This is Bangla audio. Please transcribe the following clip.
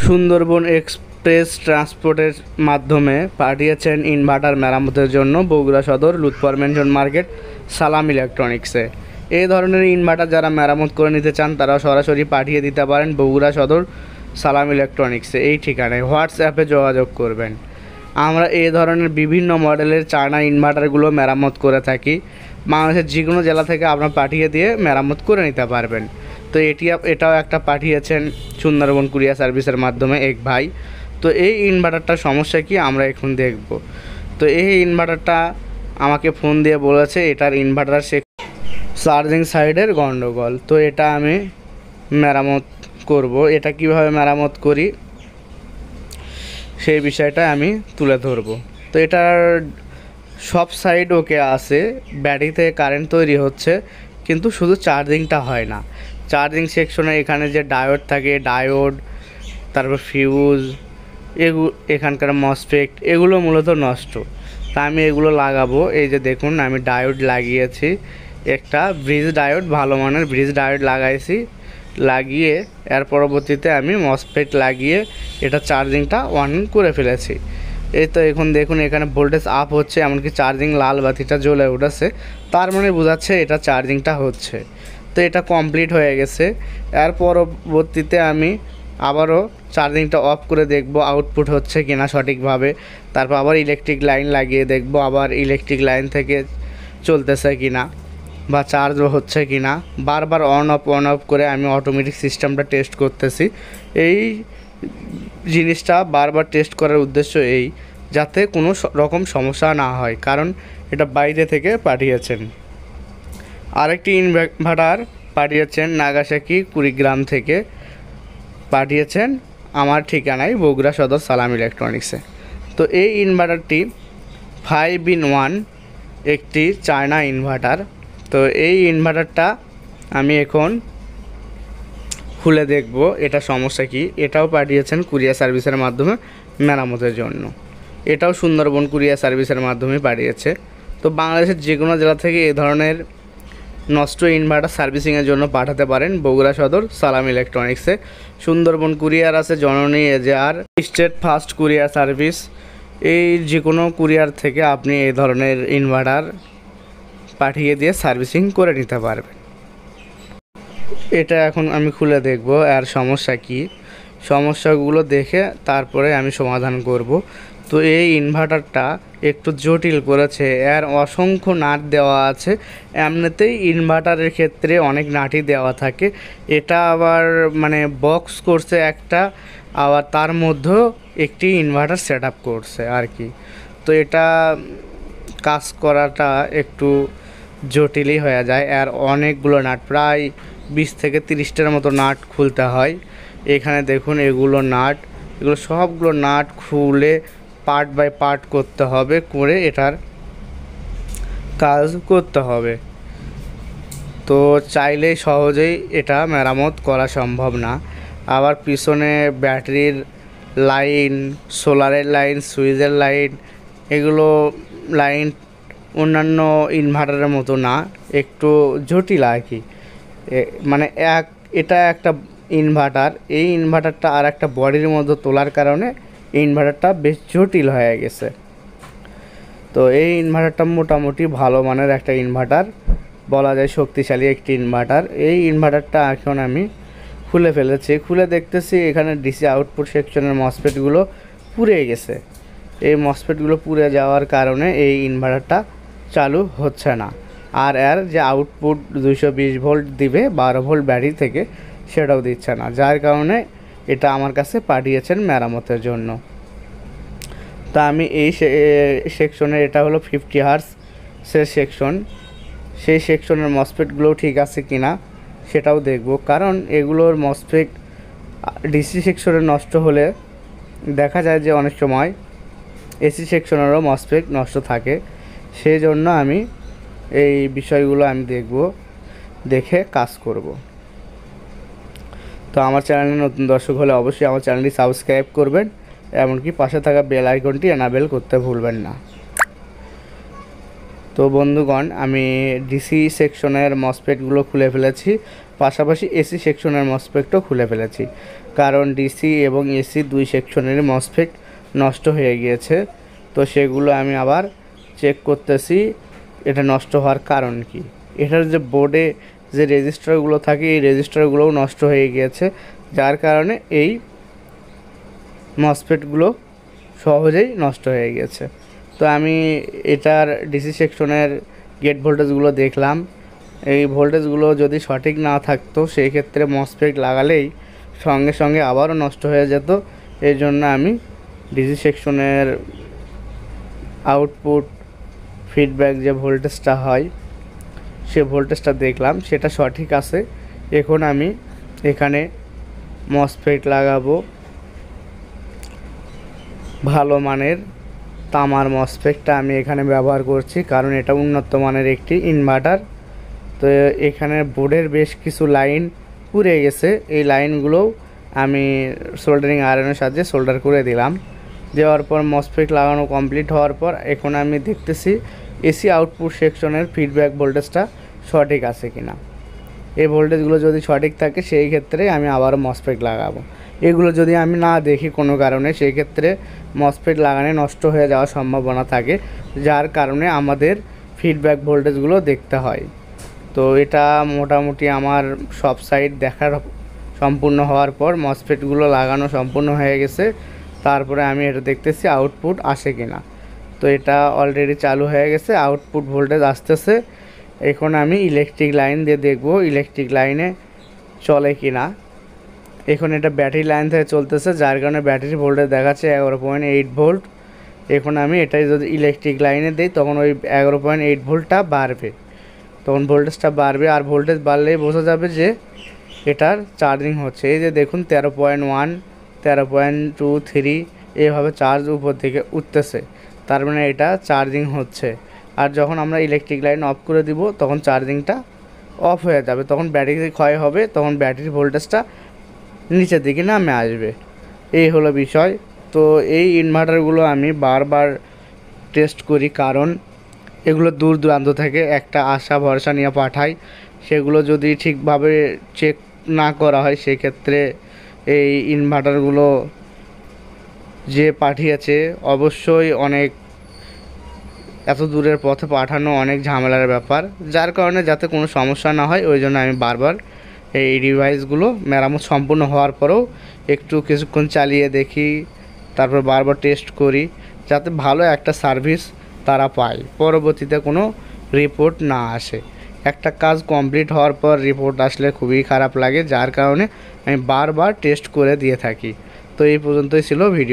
সুন্দরবন এক্সপ্রেস ট্রান্সপোর্টের মাধ্যমে পাঠিয়েছেন ইনভার্টার মেরামতের জন্য বগুড়া সদর লুৎফর মেনশন মার্কেট সালাম ইলেকট্রনিক্সে। এই ধরনের ইনভার্টার যারা মেরামত করে নিতে চান তারা সরাসরি পাঠিয়ে দিতে পারেন বগুড়া সদর সালাম ইলেকট্রনিক্সে। এই ঠিকানায় হোয়াটসঅ্যাপে যোগাযোগ করবেন। আমরা এই ধরনের বিভিন্ন মডেলের চায়না ইনভার্টারগুলো মেরামত করে থাকি। বাংলাদেশের যে কোনো জেলা থেকে আপনারা পাঠিয়ে দিয়ে মেরামত করে নিতে পারবেন। তো এটাও একটা পাঠিয়েছেন সুন্দরবন কুরিয়ার সার্ভিসের মাধ্যমে এক ভাই। তো এই ইনভার্টারটার সমস্যা কি আমরা এখন দেখব। তো এই ইনভার্টারটা আমাকে ফোন দিয়ে বলেছে এটার ইনভার্টার চার্জিং সাইডের গণ্ডগোল। তো এটা আমি মেরামত করব। এটা কিভাবে মেরামত করি সেই বিষয়টা আমি তুলে ধরব। তো এটার সব সাইড ওকে আছে, ব্যাটারিতে কারেন্ট তৈরি হচ্ছে, কিন্তু শুধু চার্জিংটা হয় না। চার্জিং সেকশনে এখানে যে ডায়োড থাকে, ডায়োড, তারপর ফিউজ, এখানকার মসফেট এগুলো মূলত নষ্ট। তা আমি এগুলো লাগাবো। এই যে দেখুন আমি ডায়োড লাগিয়েছি, একটা ব্রিজ ডায়োড, ভালো মানের ব্রিজ ডায়োড লাগাইছি। লাগিয়ে এর পরবর্তীতে আমি মসফেট লাগিয়ে এটা চার্জিংটা অন করে ফেলেছি। এই তো এখন দেখুন এখানে ভোল্টেজ আপ হচ্ছে, এমনকি চার্জিং লাল বাতিটা জ্বলে উঠেছে, তার মানে বোঝাচ্ছে এটা চার্জিংটা হচ্ছে। তো এটা কমপ্লিট হয়ে গেছে। এর পরবর্তীতে আমি আবারও চার্জিংটা অফ করে দেখব আউটপুট হচ্ছে কিনা সঠিকভাবে। তারপর আবার ইলেকট্রিক লাইন লাগিয়ে দেখব আবার ইলেকট্রিক লাইন থেকে চলতেছে কিনা বা চার্জ হচ্ছে কিনা। বারবার অন অফ করে আমি অটোমেটিক সিস্টেমটা টেস্ট করতেছি। এই জিনিসটা বারবার টেস্ট করার উদ্দেশ্য এই, যাতে কোনো রকম সমস্যা না হয়, কারণ এটা বাইরে থেকে পাঠিয়েছেন। আরেকটি ইনভার্টার পাঠিয়েছেন নাগাসাকি কুড়িগ্রাম থেকে, পাঠিয়েছেন আমার ঠিকানায় বগুড়া সদর সালাম ইলেকট্রনিক্সে। তো এই ইনভার্টারটি 5-in-1 একটি চায়না ইনভার্টার। তো এই ইনভার্টারটা আমি এখন খুলে দেখব এটা সমস্যা কি। এটাও পাঠিয়েছেন কুরিয়ার সার্ভিসের মাধ্যমে মেরামতের জন্য। এটাও সুন্দরবন কুরিয়ার সার্ভিসের মাধ্যমে পাঠিয়েছে। তো বাংলাদেশের যে কোনো জেলা থেকে এই ধরনের নষ্ট ইনভার্টার সার্ভিসিংয়ের জন্য পাঠাতে পারেন বগুড়া সদর সালাম ইলেকট্রনিক্সে। সুন্দরবন কুরিয়ার আছে, জননী এজেআর, স্টেট ফাস্ট কুরিয়ার সার্ভিস। এই যে কোনো কুরিয়ার থেকে আপনি এই ধরনের ইনভার্টার পাঠিয়ে দিয়ে সার্ভিসিং করে নিতে পারবেন। এটা এখন আমি খুলে দেখব আর সমস্যা কি, সমস্যাগুলো দেখে তারপরে আমি সমাধান করব। তো এই ইনভার্টারটা একটু জটিল করেছে, এর অসংখ্য নাট দেওয়া আছে। এমনিতেই ইনভার্টারের ক্ষেত্রে অনেক নাটই দেওয়া থাকে, এটা আবার মানে বক্স করছে একটা, আবার তার মধ্যেও একটি ইনভার্টার সেট আপ করছে আর কি। তো এটা কাজ করাটা একটু জটিলই হয়ে যায়। আর অনেকগুলো নাট, প্রায় 20 থেকে 30টার মতো নাট খুলতে হয়। এখানে দেখুন এগুলো নাট, এগুলো সবগুলো নাট খুলে পার্ট বাই পার্ট করতে হবে, করে এটার কাজ করতে হবে। তো চাইলেই সহজেই এটা মেরামত করা সম্ভব না। আবার পিছনে ব্যাটারির লাইন, সোলারের লাইন, সুইচের লাইন, এগুলো লাইন অন্যান্য ইনভার্টারের মতো না, একটু জটিল আর কি। মানে এটা একটা ইনভার্টার, এই ইনভার্টারটা আর একটা বডির মধ্যে তোলার কারণে ইনভার্টারটা বেশ জটিল হয়ে গেছে। তো এই ইনভার্টারটা মোটামুটি ভালো মানের একটা ইনভার্টার, বলা যায় শক্তিশালী একটি ইনভার্টার। এই ইনভার্টারটা এখন আমি খুলে ফেলেছি, খুলে দেখতেছি এখানে ডিসি আউটপুট সেকশনের মসফেটগুলো পুড়ে গেছে। এই মসফেটগুলো পুড়ে যাওয়ার কারণে এই ইনভার্টারটা চালু হচ্ছে না। আর এর যে আউটপুট 220 ভোল্ট দিবে 12 ভোল্ট ব্যাটারি থেকে, সেটাও দিচ্ছে না, যার কারণে এটা আমার কাছে পাঠিয়েছেন মেরামতের জন্য। তা আমি এই সেকশনের, এটা হলো 50 হার্টজের সেকশন, সেই সেকশনের মসফেটগুলো ঠিক আছে কি না সেটাও দেখব। কারণ এগুলোর মসফেট ডিসি সেকশনে নষ্ট হলে দেখা যায় যে অনেক সময় এসি সেকশনেরও মসফেট নষ্ট থাকে। সেই জন্য আমি এই বিষয়গুলো আমি দেখব, দেখে কাজ করব। তো আমার চ্যানেলে নতুন দর্শক হলে অবশ্যই আমার চ্যানেলটি সাবস্ক্রাইব করবেন, এমনকি পাশে থাকা বেল আইকনটি এনাবেল করতে ভুলবেন না। তো বন্ধুগণ, আমি ডিসি সেকশনের মসফেটগুলো খুলে ফেলেছি, পাশাপাশি এসি সেকশনের মসফেটও খুলে ফেলেছি, কারণ ডিসি এবং এসি দুই সেকশনের মসফেট নষ্ট হয়ে গিয়েছে। তো সেগুলো আমি আবার চেক করতেছি এটা নষ্ট হওয়ার কারণ কি। এটার যে বোর্ডে যে রেজিস্টারগুলো থাকে এই রেজিস্টারগুলোও নষ্ট হয়ে গিয়েছে, যার কারণে এই মসফেটগুলো সহজেই নষ্ট হয়ে গেছে। তো আমি এটার ডিসি সেকশনের গেট ভোল্টেজগুলো দেখলাম, এই ভোল্টেজগুলো যদি সঠিক না থাকতো সেই ক্ষেত্রে মসফেট লাগালেই সঙ্গে সঙ্গে আবারও নষ্ট হয়ে যেত। এই জন্য আমি ডিসি সেকশনের আউটপুট ফিডব্যাক যে ভোল্টেজটা হয় সে ভোল্টেজটা দেখলাম, সেটা সঠিক আছে। এখন আমি এখানে মসফেট লাগাবো ভালো মানের তামার মসফেটটা আমি এখানে ব্যবহার করছি, কারণ এটা উন্নত মানের একটি ইনভার্টার। তো এখানে বোর্ডের বেশ কিছু লাইন পুড়ে গেছে, এই লাইনগুলোও আমি সোল্ডারিং আয়রনের সাহায্যে সোল্ডার করে দিলাম। দেওয়ার পর মসফেট লাগানো কমপ্লিট হওয়ার পর এখন আমি দেখতেছি এসি আউটপুট সেকশনের ফিডব্যাক ভোল্টেজটা সঠিক আছে কিনা। এই ভোল্টেজগুলো যদি সঠিক থাকে সেই ক্ষেত্রে আমি আবারও মসফেট লাগাবো। এগুলো যদি আমি না দেখি কোনো কারণে সেই ক্ষেত্রে মসফেট লাগানো নষ্ট হয়ে যাওয়ার সম্ভাবনা থাকে, যার কারণে আমাদের ফিডব্যাক ভোল্টেজগুলো দেখতে হয়। তো এটা মোটামুটি আমার সব সাইড দেখার সম্পূর্ণ হওয়ার পর মসফেটগুলো লাগানো সম্পূর্ণ হয়ে গেছে। তারপরে আমি এটা দেখতেছি আউটপুট আসে কিনা। তো এটা অলরেডি চালু হয়ে গেছে, আউটপুট ভোল্টেজ আসতেছে। এখন আমি ইলেকট্রিক লাইন দিয়ে দেখব ইলেকট্রিক লাইনে চলে কিনা। এখন এটা ব্যাটারি লাইন থেকে চলতেছে, যার কারণে ব্যাটারি ভোল্টেজ দেখাচ্ছে 11.8 ভোল্ট। এখন আমি এটাই যদি ইলেকট্রিক লাইনে দিই তখন ওই 11.8 ভোল্টটা বাড়বে, তখন ভোল্টেজটা বাড়বে। আর ভোল্টেজ বাড়লেই বোঝা যাবে যে এটার চার্জিং হচ্ছে। এই যে দেখুন 13.1, 13.23 এইভাবে চার্জ উপর থেকে উঠতেছে, তার মানে এটা চার্জিং হচ্ছে। আর যখন আমরা ইলেকট্রিক লাইন অফ করে দিব তখন চার্জিংটা অফ হয়ে যাবে, তখন ব্যাটারি ক্ষয় হবে, তখন ব্যাটারির ভোল্টেজটা নিচের দিকে নামে আসবে। এই হলো বিষয়। তো এই ইনভার্টারগুলো আমি বারবার টেস্ট করি, কারণ এগুলো দূর দূরান্ত থেকে একটা আশা ভরসা নিয়ে পাঠাই, সেগুলো যদি ঠিকভাবে চেক না করা হয় সেক্ষেত্রে এই ইনভার্টারগুলো যে পাঠিয়েছে অবশ্যই অনেক এত দূরের পথে পাঠানো অনেক ঝামেলার ব্যাপার, যার কারণে যাতে কোনো সমস্যা না হয় ওই জন্য আমি বারবার এই ডিভাইসগুলো মেরামত সম্পূর্ণ হওয়ার পরেও একটু কিছুক্ষণ চালিয়ে দেখি, তারপর বারবার টেস্ট করি যাতে ভালো একটা সার্ভিস তারা পায়, পরবর্তীতে কোনো রিপোর্ট না আসে। একটা কাজ কমপ্লিট হওয়ার পর রিপোর্ট আসলে খুবই খারাপ লাগে, যার কারণে আমি বারবার টেস্ট করে দিয়ে থাকি। তো এই পর্যন্তই ছিল ভিডিও।